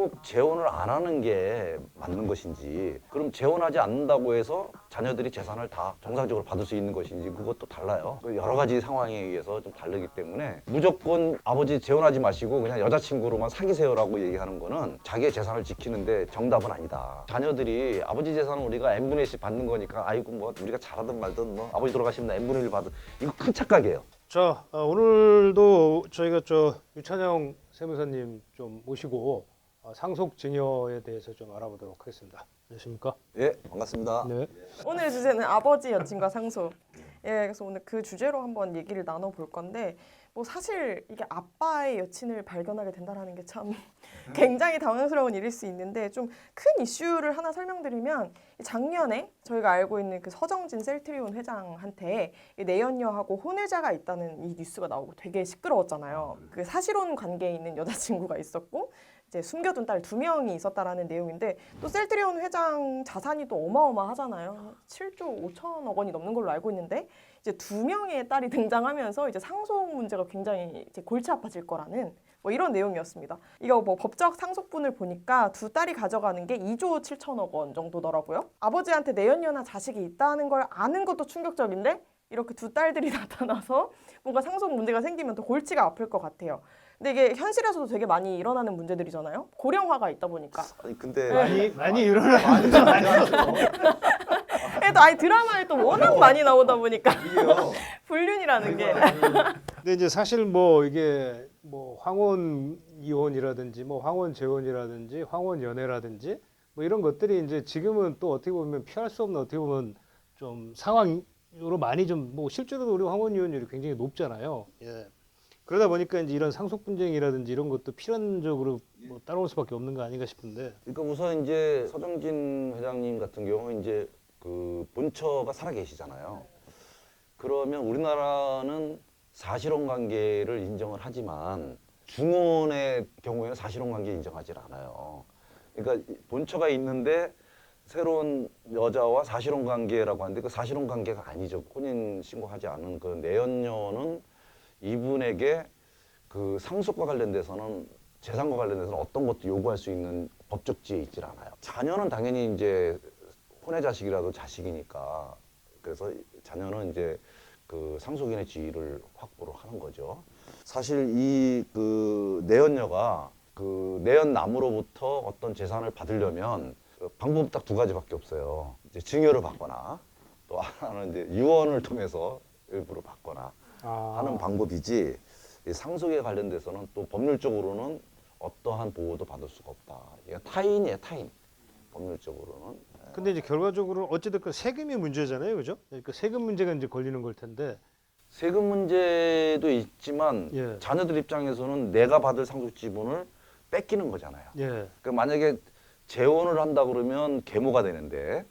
꼭 재혼을 안 하는 게 맞는 것인지, 그럼 재혼하지 않는다고 해서 자녀들이 재산을 다 정상적으로 받을 수 있는 것인지 그것도 달라요. 여러 가지 상황에 의해서 좀 다르기 때문에 무조건 아버지 재혼하지 마시고 그냥 여자친구로만 사귀세요라고 얘기하는 거는 자기의 재산을 지키는데 정답은 아니다. 자녀들이 아버지 재산은 우리가 n분의 1씩 받는 거니까 아이고 뭐 우리가 잘하든 말든 뭐 아버지 돌아가시면 n분의 1 받은, 이거 큰 착각이에요. 자, 오늘도 저희가 유찬영 세무사님 좀 모시고 상속 증여에 대해서 좀 알아보도록 하겠습니다. 안녕하십니까? 예, 반갑습니다. 네. 오늘 주제는 아버지 여친과 상속. 예, 그래서 오늘 그 주제로 한번 얘기를 나눠볼 건데, 뭐 사실 이게 아빠의 여친을 발견하게 된다는 게 참 굉장히 당황스러운 일일 수 있는데, 좀 큰 이슈를 하나 설명드리면, 작년에 저희가 알고 있는 그 서정진 셀트리온 회장한테 내연녀하고 혼외자가 있다는 이 뉴스가 나오고 되게 시끄러웠잖아요. 그 사실혼 관계에 있는 여자친구가 있었고 이제 숨겨둔 딸 2명이 있었다라는 내용인데, 또 셀트리온 회장 자산이 또 어마어마하잖아요. 7조 5천억 원이 넘는 걸로 알고 있는데, 이제 2명의 딸이 등장하면서 이제 상속 문제가 굉장히 이제 골치 아파질 거라는 뭐 이런 내용이었습니다. 이거 뭐 법적 상속분을 보니까 두 딸이 가져가는 게 2조 7천억 원 정도더라고요. 아버지한테 내연녀나 자식이 있다는 걸 아는 것도 충격적인데, 이렇게 두 딸들이 나타나서 뭔가 상속 문제가 생기면 더 골치가 아플 것 같아요. 근데 이게 현실에서도 되게 많이 일어나는 문제들이잖아요. 고령화가 있다 보니까. 아니 근데 많이 일어나는 그래도 아니 드라마에 또 워낙 많이 나오다 보니까 이게요. 불륜이라는 게. 근데 이제 사실 뭐 이게 뭐 황혼 이혼이라든지 뭐 황혼 재혼이라든지 황혼 연애라든지 뭐 이런 것들이 이제 지금은 또 어떻게 보면 피할 수 없는 어떻게 보면 좀 상황으로 많이 좀 뭐 실제로도 우리 황혼 이혼율이 굉장히 높잖아요. 예. 그러다 보니까 이제 이런 상속 분쟁이라든지 이런 것도 필연적으로 뭐 따라올 수밖에 없는 거 아닌가 싶은데. 그러니까 우선 이제 서정진 회장님 같은 경우는 이제 그 본처가 살아 계시잖아요. 그러면 우리나라는 사실혼 관계를 인정을 하지만 중혼의 경우에는 사실혼 관계 인정하지 않아요. 그러니까 본처가 있는데 새로운 여자와 사실혼 관계라고 하는데 그 사실혼 관계가 아니죠. 혼인 신고하지 않은 그 내연녀는 이분에게 그 상속과 관련돼서는 재산과 관련돼서는 어떤 것도 요구할 수 있는 법적 지위에 있질 않아요. 자녀는 당연히 이제 혼외 자식이라도 자식이니까, 그래서 자녀는 이제 그 상속인의 지위를 확보를 하는 거죠. 사실 이 그 내연녀가 그 내연남으로부터 어떤 재산을 받으려면 그 방법은 딱 두 가지밖에 없어요. 이제 증여를 받거나 또 하나는 이제 유언을 통해서 일부러 받거나 하는 방법이지, 이 상속에 관련돼서는 또 법률적으로는 어떠한 보호도 받을 수가 없다. 이게 타인이에요, 타인. 법률적으로는. 근데 이제 결과적으로 어찌됐건 세금이 문제잖아요, 그죠? 그러니까 세금 문제가 이제 걸리는 걸 텐데. 세금 문제도 있지만 예. 자녀들 입장에서는 내가 받을 상속 지분을 뺏기는 거잖아요. 예. 그러니까 만약에 재혼을 한다 그러면 계모가 되는데,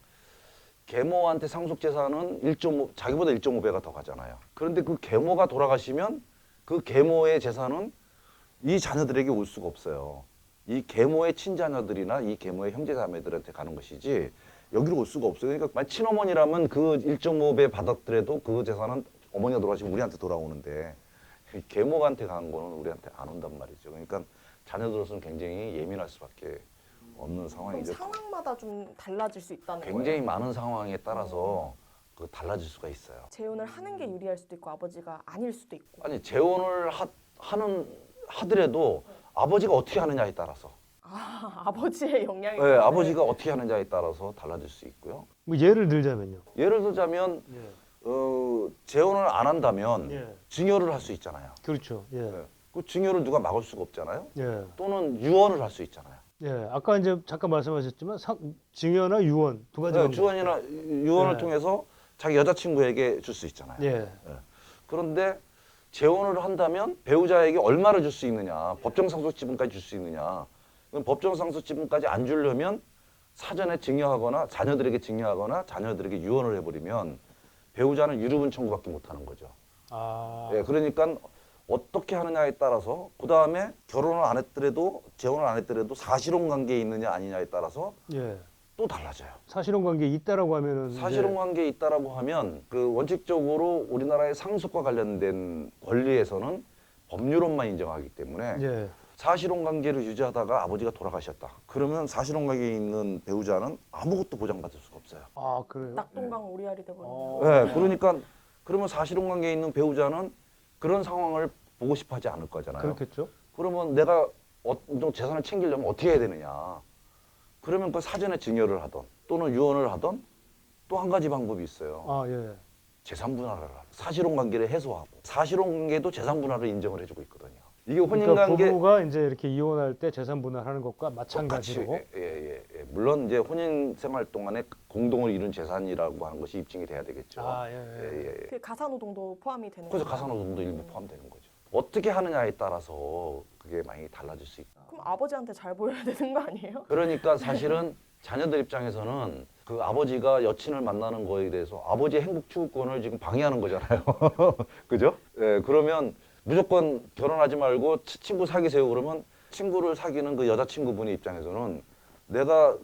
계모한테 상속 재산은 1.5, 자기보다 1.5배가 더 가잖아요. 그런데 그 계모가 돌아가시면 그 계모의 재산은 이 자녀들에게 올 수가 없어요. 이 계모의 친자녀들이나 이 계모의 형제자매들한테 가는 것이지 여기로 올 수가 없어요. 그러니까 만약 친어머니라면 그 1.5배 받았더라도 그 재산은 어머니가 돌아가시면 우리한테 돌아오는데, 계모한테 간 거는 우리한테 안 온단 말이죠. 그러니까 자녀들로서는 굉장히 예민할 수밖에 없는 그럼 상황이죠. 상황마다 좀 달라질 수 있다는 거예요. 굉장히 많은 상황에 따라서 그 달라질 수가 있어요. 재혼을 하는 게 유리할 수도 있고 아버지가 아닐 수도 있고. 아니 재혼을 하더라도 아버지가 어떻게 하느냐에 따라서, 아버지의 영향이. 네, 아버지가 어떻게 하느냐에 따라서 달라질 수 있고요. 뭐 예를 들자면요. 예를 들자면 예. 재혼을 안 한다면 예. 증여를 할 수 있잖아요. 그렇죠. 예. 네. 그 증여를 누가 막을 수가 없잖아요. 예. 또는 유언을 할 수 있잖아요. 예. 아까 이제 잠깐 말씀하셨지만 증여나 유언 두 가지가 있는데. 주언이나 유언을 네. 통해서 자기 여자친구에게 줄 수 있잖아요. 예. 그런데 재혼을 한다면 배우자에게 얼마를 줄 수 있느냐, 법정 상속 지분까지 줄 수 있느냐. 그럼 법정 상속 지분까지 안 주려면 사전에 증여하거나 자녀들에게 증여하거나 자녀들에게 유언을 해버리면 배우자는 유류분 청구밖에 못 하는 거죠. 아. 예, 그러니까 어떻게 하느냐에 따라서, 그 다음에 결혼을 안 했더라도 재혼을 안 했더라도 사실혼 관계에 있느냐 아니냐에 따라서 예. 또 달라져요. 사실혼 관계에 있다라고 하면은 사실혼 관계에 있다라고 하면 그 원칙적으로 우리나라의 상속과 관련된 권리에서는 법률혼만 인정하기 때문에 예. 사실혼 관계를 유지하다가 아버지가 돌아가셨다. 그러면 사실혼 관계에 있는 배우자는 아무것도 보장받을 수가 없어요. 아 그래요? 낙동강 오리알이 돼버리네요. 네, 그러니까 그러면 사실혼 관계에 있는 배우자는 그런 상황을 보고 싶어하지 않을 거잖아요. 그렇겠죠. 그러면 내가 좀 재산을 챙기려면 어떻게 해야 되느냐? 그러면 그 사전에 증여를 하던 또는 유언을 하던 또 한 가지 방법이 있어요. 아 예. 재산 분할을 하라. 사실혼 관계를 해소하고 사실혼 관계도 재산 분할을 인정을 해주고 있거든요. 이게 혼인 그러니까 관계 부부가 이제 이렇게 이혼할 때 재산 분할하는 것과 똑같이 마찬가지로. 예. 물론 이제 혼인 생활 동안에 공동을 이룬 재산이라고 하는 것이 입증이 돼야 되겠죠. 아 예. 예. 그 가사노동도 포함이 되는 그래서 거죠. 가사노동도 일부 포함되는 거죠. 어떻게 하느냐에 따라서 그게 많이 달라질 수 있다. 그럼 아버지한테 잘 보여야 되는 거 아니에요? 그러니까 사실은 자녀들 입장에서는 그 아버지가 여친을 만나는 거에 대해서 아버지의 행복 추구권을 지금 방해하는 거잖아요. 그죠? 예, 그러면 무조건 결혼하지 말고 친구 사귀세요 그러면 친구를 사귀는 그 여자친구분의 입장에서는 내가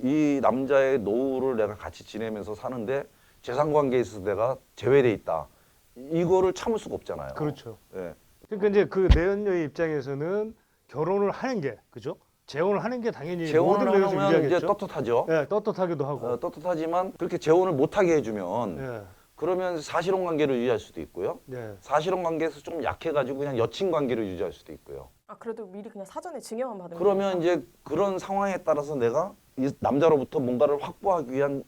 이 남자의 노후를 내가 같이 지내면서 사는데 재산 관계에 있어서 내가 제외돼 있다. 이거를 참을 수가 없잖아요. 그렇죠. 예. 그러니까 이제 그 내연녀의 입장에서는 결혼을 하는 게 그죠? 재혼을 하는 게 당연히 모든 재혼을 면에서 하면 이제 유리하겠죠. 떳떳하죠. 예, 떳떳하기도 하고. 떳떳하지만 그렇게 재혼을 못하게 해주면 예, 그러면 사실혼 관계를 유지할 수도 있고요. 예. 사실혼 관계에서 좀 약해가지고 그냥 여친 관계를 유지할 수도 있고요. 아 그래도 미리 그냥 사전에 증여만 받으면 그러면 되니까. 이제 그런 상황에 따라서 내가 이 남자로부터 뭔가를 확보하기 위한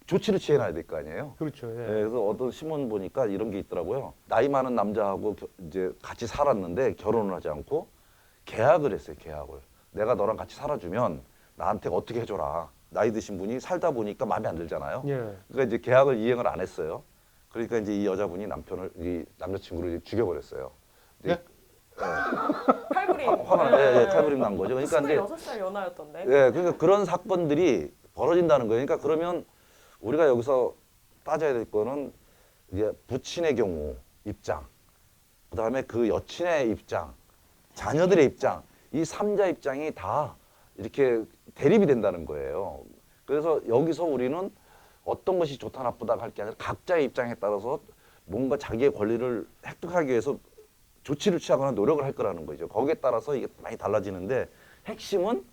조치를 취해놔야 될 거 아니에요. 그렇죠. 예. 예, 그래서 어떤 신문 보니까 이런 게 있더라고요. 나이 많은 남자하고 이제 같이 살았는데 결혼을 하지 않고 계약을 했어요. 계약을. 내가 너랑 같이 살아주면 나한테 어떻게 해줘라. 나이 드신 분이 살다 보니까 마음에 안 들잖아요. 예. 그러니까 이제 계약을 이행을 안 했어요. 그러니까 이제 이 여자분이 이 남자친구를 죽여버렸어요. 예? 칼부림. 화가 칼부림 난 거죠. 그러니까 이제 26살 연하였던데. 예, 그러니까 그런 사건들이 벌어진다는 거예요. 그러니까 그러면 우리가 여기서 따져야 될 거는 이제 부친의 경우 입장, 그다음에 그 여친의 입장, 자녀들의 입장, 이 삼자 입장이 다 이렇게 대립이 된다는 거예요. 그래서 여기서 우리는 어떤 것이 좋다 나쁘다 할 게 아니라 각자의 입장에 따라서 뭔가 자기의 권리를 획득하기 위해서 조치를 취하거나 노력을 할 거라는 거죠. 거기에 따라서 이게 많이 달라지는데 핵심은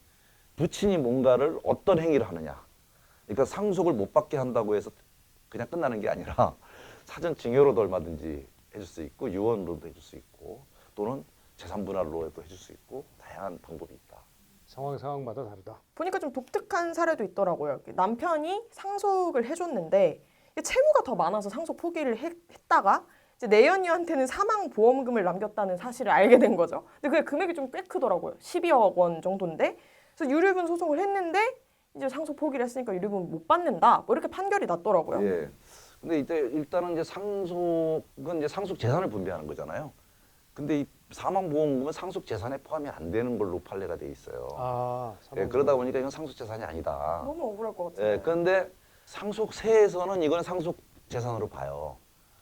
부친이 뭔가를 어떤 행위를 하느냐. 그러니까 상속을 못 받게 한다고 해서 그냥 끝나는 게 아니라 사전 증여로도 얼마든지 해줄 수 있고 유언으로도 해줄 수 있고 또는 재산 분할로도 해줄 수 있고 다양한 방법이 있다. 상황마다 다르다. 보니까 좀 독특한 사례도 있더라고요. 남편이 상속을 해줬는데 채무가 더 많아서 상속 포기를 했다가 이제 내연녀한테는 사망 보험금을 남겼다는 사실을 알게 된 거죠. 근데 그게 금액이 좀 꽤 크더라고요. 12억 원 정도인데 그래서 유류분 소송을 했는데 이제 상속 포기를 했으니까 유류분 못 받는다. 뭐 이렇게 판결이 났더라고요. 예. 근데 이때 일단은 이제 상속은 이제 상속 재산을 분배하는 거잖아요. 근데 이 사망보험금은 상속 재산에 포함이 안 되는 걸로 판례가 돼 있어요. 아, 예, 그러다 보니까 이건 상속 재산이 아니다. 너무 억울할 것 같아요. 예, 그런데 상속세에서는 이건 상속 재산으로 봐요.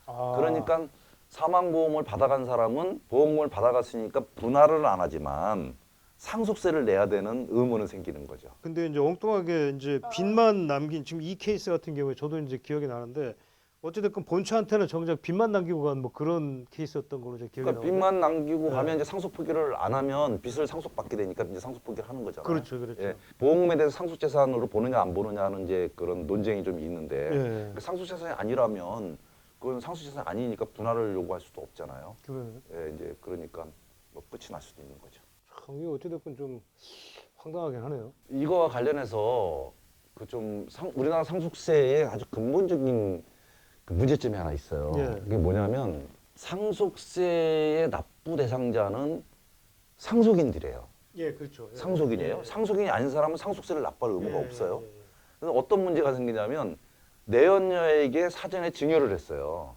아, 그러니까 사망보험을 받아간 사람은 보험금을 받아갔으니까 분할을 안 하지만 상속세를 내야 되는 의무는 생기는 거죠. 근데 이제 엉뚱하게 이제 빚만 남긴 지금 이 케이스 같은 경우에 저도 이제 기억이 나는데 어찌됐건 본처한테는 정작 빚만 남기고 간 뭐 그런 케이스였던 걸로 제 기억이 그러니까 나는데. 빚만 남기고 네. 가면 이제 상속 포기를 안 하면 빚을 상속받게 되니까 이제 상속 포기를 하는 거잖아요. 그렇죠, 그렇죠. 예, 보험금에 대해서 상속 재산으로 보느냐 안 보느냐는 이제 그런 논쟁이 좀 있는데 예. 그 상속 재산이 아니라면 그건 상속 재산이 아니니까 분할을 요구할 수도 없잖아요. 그러면 예, 이제 그러니까 뭐 끝이 날 수도 있는 거죠. 참 이게 어찌됐건 좀 황당하긴 하네요. 이거와 관련해서 그 좀 우리나라 상속세의 아주 근본적인 그 문제점이 하나 있어요. 예. 그게 뭐냐면 상속세의 납부 대상자는 상속인들이에요. 예, 그렇죠. 예. 상속인이에요. 예. 상속인이 아닌 사람은 상속세를 납부할 의무가 예, 없어요. 예, 예. 그래서 어떤 문제가 생기냐면 내연녀에게 사전에 증여를 했어요.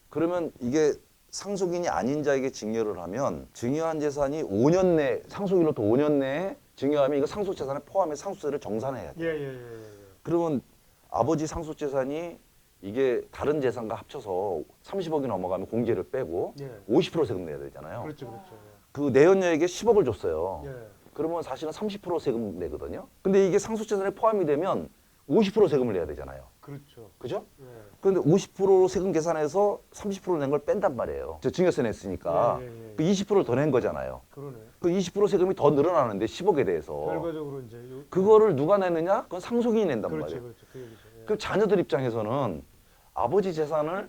그러면 이게 상속인이 아닌 자에게 증여를 하면 증여한 재산이 5년 내 상속인으로부터 5년 내에 증여하면 이거 상속 재산에 포함해 상속세를 정산해야 돼요. 예. 그러면 아버지 상속 재산이 이게 다른 재산과 합쳐서 30억이 넘어가면 공제를 빼고 예. 50% 세금 내야 되잖아요. 그렇죠. 그 내연녀에게 10억을 줬어요. 예. 그러면 사실은 30% 세금 내거든요. 근데 이게 상속 재산에 포함이 되면 50% 세금을 내야 되잖아요. 그렇죠. 그죠? 예. 그런데 50% 세금 계산해서 30% 낸 걸 뺀단 말이에요. 저 증여세 냈으니까 예, 예, 예. 그 20%를 더 낸 거잖아요. 그러네. 그 20% 세금이 더 늘어나는데 10억에 대해서 결과적으로 이제 그거를 누가 내느냐? 그건 상속인이 낸단 그렇지, 말이에요. 그렇죠. 그 얘기죠. 예. 그 자녀들 입장에서는 아버지 재산을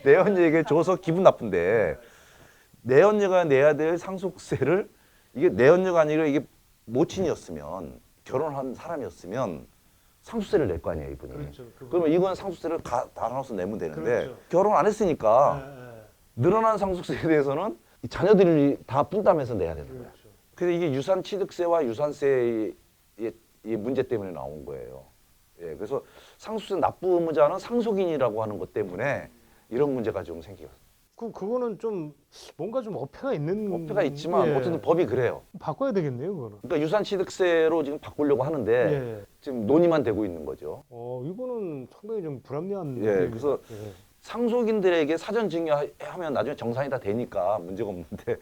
내연녀에게 줘서 기분 나쁜데 내연녀가 내야 될 상속세를 이게 내연녀가 아니라 이게 모친이었으면 결혼한 사람이었으면 상속세를 낼 거 아니에요, 이분이. 그렇죠. 그러면 이건 상속세를 다 나눠서 내면 되는데 그렇죠. 결혼 안 했으니까 예, 예. 늘어난 상속세에 대해서는 이 자녀들이 다 분담해서 내야 되는 거예요. 그렇죠. 그래서 이게 유산 취득세와 유산세의 이 문제 때문에 나온 거예요. 예, 그래서 상속세 납부 의무자는 상속인이라고 하는 것 때문에 이런 문제가 좀 생겨요. 그거는 좀 뭔가 좀 어폐가 있는 어폐가 있지만 예. 어쨌든 법이 그래요. 바꿔야 되겠네요, 그거는. 그러니까 유산 취득세로 지금 바꾸려고 하는데 예. 지금 논의만 되고 있는 거죠. 이거는 상당히 좀 불합리한. 예, 얘기입니다. 그래서 예. 상속인들에게 사전 증여하면 나중에 정산이 다 되니까 문제가 없는데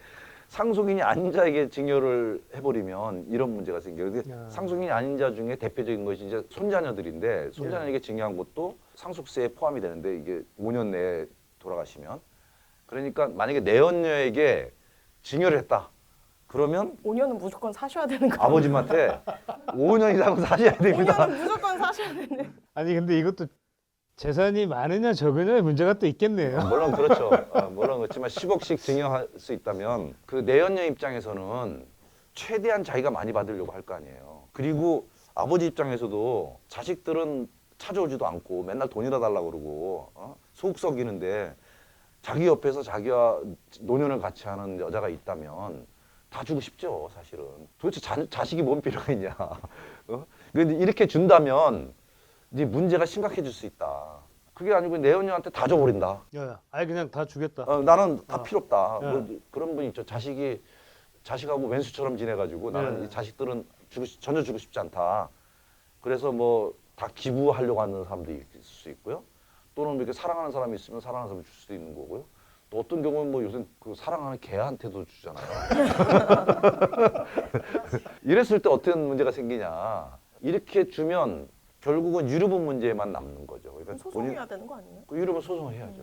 상속인이 아닌 자에게 증여를 해버리면 이런 문제가 생겨요. 근데 야. 상속인이 아닌 자 중에 대표적인 것이 이제 손자녀들인데 손자녀에게 증여한 것도 상속세에 포함이 되는데 이게 5년 내에 돌아가시면 그러니까 만약에 내연녀에게 증여를 했다. 그러면 5년은 무조건 사셔야 되는 거. 아버님한테 5년 이상은 사셔야 됩니다. 5년은 무조건 사셔야 되는. 아니 근데 이것도 재산이 많으냐 적으냐의 문제가 또 있겠네요. 물론 그렇죠. 물론 그렇지만 10억씩 증여할 수 있다면 그 내연녀 입장에서는 최대한 자기가 많이 받으려고 할 거 아니에요. 그리고 아버지 입장에서도 자식들은 찾아오지도 않고 맨날 돈이라 달라고 그러고 속 썩이는데 자기 옆에서 자기와 노년을 같이 하는 여자가 있다면 다 주고 싶죠, 사실은. 도대체 자식이 뭔 필요가 있냐. 근데 이렇게 준다면 이제 문제가 심각해질 수 있다. 그게 아니고 내연녀한테 다 줘버린다. 야, 아예 그냥 다 주겠다. 나는 다 필요 없다. 예. 뭐 그런 분 있죠. 자식하고 왼수처럼 지내가지고 나는 예. 이 자식들은 전혀 주고 싶지 않다. 그래서 뭐 다 기부하려고 하는 사람도 있을 수 있고요. 또는 이렇게 사랑하는 사람이 있으면 사랑하는 사람이 줄 수도 있는 거고요. 또 어떤 경우는 뭐 요새 그 사랑하는 개한테도 주잖아요. 이랬을 때 어떤 문제가 생기냐. 이렇게 주면 결국은 유류분 문제만 남는 거죠. 그러니까 소송해야 되는 거 아니에요? 그 유류분 소송을 해야죠.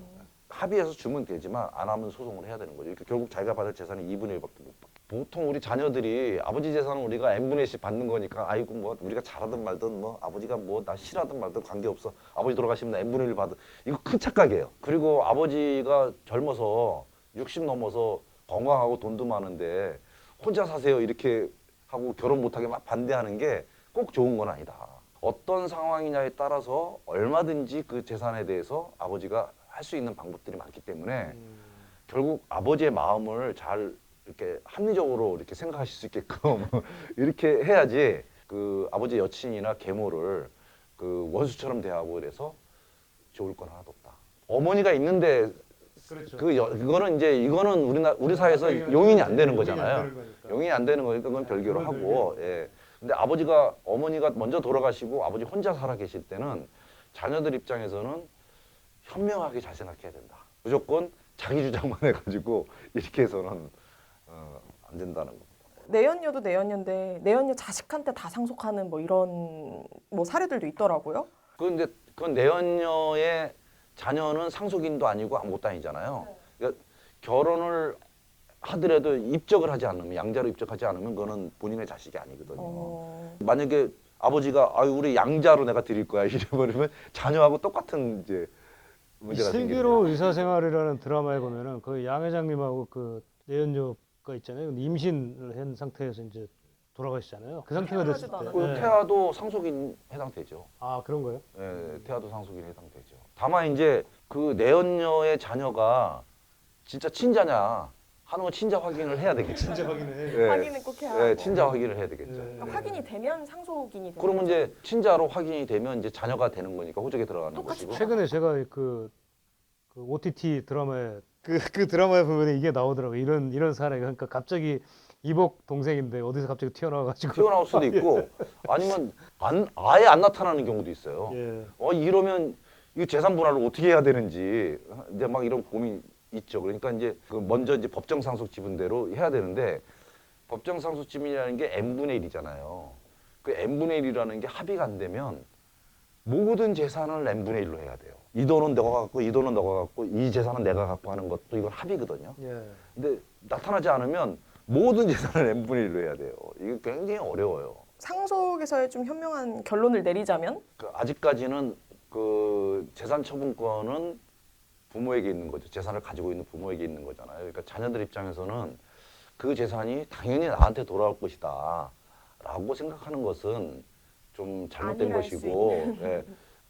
합의해서 주면 되지만 안 하면 소송을 해야 되는 거죠. 그러니까 결국 자기가 받을 재산이 2분의 1밖에 못 받고. 보통 우리 자녀들이 아버지 재산은 우리가 n분의 1씩 받는 거니까 아이고 뭐 우리가 잘하든 말든 뭐 아버지가 뭐 나 싫어하든 말든 관계없어. 아버지 돌아가시면 나 n분의 1 받은. 이거 큰 착각이에요. 그리고 아버지가 젊어서 60 넘어서 건강하고 돈도 많은데 혼자 사세요 이렇게 하고 결혼 못하게 막 반대하는 게 꼭 좋은 건 아니다. 어떤 상황이냐에 따라서 얼마든지 그 재산에 대해서 아버지가 할 수 있는 방법들이 많기 때문에 결국 아버지의 마음을 잘 이렇게 합리적으로 이렇게 생각하실 수 있게끔 이렇게 해야지 그 아버지 여친이나 계모를 그 원수처럼 대하고 그래서 좋을 건 하나도 없다. 어머니가 있는데 그렇죠. 그거는 이제 이거는 우리 사회에서 용인이 안 되는 거잖아요. 용인이 안 되는 거니까 그건 별개로 그건 하고. 예. 근데 어머니가 먼저 돌아가시고 아버지 혼자 살아 계실 때는 자녀들 입장에서는 현명하게 잘 생각해야 된다. 무조건 자기 주장만 해가지고 이렇게 해서는 안 된다는 거. 내연녀도 내연녀인데 내연녀 자식한테 다 상속하는 뭐 이런 뭐 사례들도 있더라고요. 그건 내연녀의 자녀는 상속인도 아니고 아무것도 아니잖아요. 그러니까 결혼을 하더라도 입적을 하지 않으면 양자로 입적하지 않으면 그거는 본인의 자식이 아니거든요. 만약에 아버지가 우리 양자로 내가 드릴 거야 이래버리면 자녀하고 똑같은 이제 문제가 생기는 슬기로운 의사생활이라는 드라마에 보면은 그 양 회장님하고 그 내연녀가 있잖아요. 근데 임신을 한 상태에서 이제 돌아가시잖아요. 그 상태가 됐을 때. 태어나지도 예. 태아도 상속인 해당되죠. 아 그런 거예요? 예, 태아도 상속인 해당되죠. 다만 이제 그 내연녀의 자녀가 진짜 친자냐 하는 건 친자 확인을 해야 되겠죠. 진짜 확인해. 예, 확인은 꼭 해야 하고. 예, 친자 확인을 해야 되겠죠. 예. 그러니까 확인이 되면 상속인이 되는 그러면 이제 친자로 확인이 되면 이제 자녀가 되는 거니까 호적에 들어가는 똑같이 것이고. 최근에 제가 그 OTT 드라마에 그 드라마에 보면 이게 나오더라고요. 이런 사례가 그러니까 갑자기 이복 동생인데 어디서 갑자기 튀어나와가지고 튀어나올 수도 있고 아니면 아예 안 나타나는 경우도 있어요. 예. 이러면 이 재산 분할을 어떻게 해야 되는지 이제 막 이런 고민 있죠. 그러니까 이제 먼저 이제 법정 상속 지분대로 해야 되는데 법정 상속 지분이라는 게 n분의 1이잖아요. 그 n분의 1이라는 게 합의가 안 되면 모든 재산을 n분의 1로 해야 돼요. 이 돈은 너가 갖고 이 돈은 너가 갖고 이 재산은 내가 갖고 하는 것도 이건 합의거든요. 예. 근데 나타나지 않으면 모든 재산을 n분의 1로 해야 돼요. 이게 굉장히 어려워요. 상속에서의 좀 현명한 결론을 내리자면 그 아직까지는 그 재산 처분권은 부모에게 있는 거죠. 재산을 가지고 있는 부모에게 있는 거잖아요. 그러니까 자녀들 입장에서는 그 재산이 당연히 나한테 돌아올 것이다 라고 생각하는 것은 좀 잘못된 아니라 할수 것이고 예,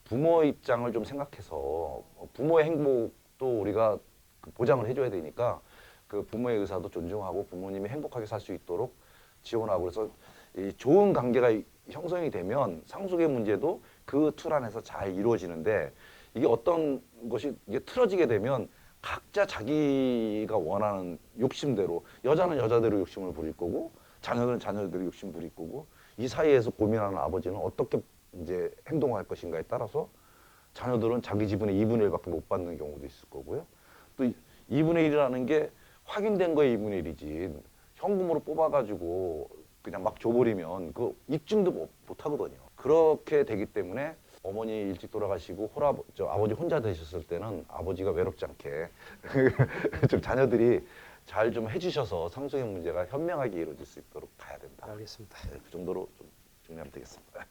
부모 입장을 좀 생각해서 부모의 행복도 우리가 그 보장을 해줘야 되니까 그 부모의 의사도 존중하고 부모님이 행복하게 살 수 있도록 지원하고 그래서 이 좋은 관계가 형성이 되면 상속의 문제도 그 틀 안에서 잘 이루어지는데 이게 어떤 것이 이게 틀어지게 되면 각자 자기가 원하는 욕심대로 여자는 여자대로 욕심을 부릴 거고 자녀들은 자녀대로 욕심 부릴 거고 이 사이에서 고민하는 아버지는 어떻게 이제 행동할 것인가에 따라서 자녀들은 자기 지분의 2분의 1밖에 못 받는 경우도 있을 거고요. 또 2분의 1이라는 게 확인된 거에 2분의 1이지 현금으로 뽑아가지고 그냥 막 줘버리면 그 입증도 못 하거든요. 그렇게 되기 때문에 어머니 일찍 돌아가시고 아버지 혼자 되셨을 때는 아버지가 외롭지 않게 좀 자녀들이 잘 좀 해주셔서 상속의 문제가 현명하게 이루어질 수 있도록 가야 된다. 알겠습니다. 네, 그 정도로 좀 정리하면 되겠습니다.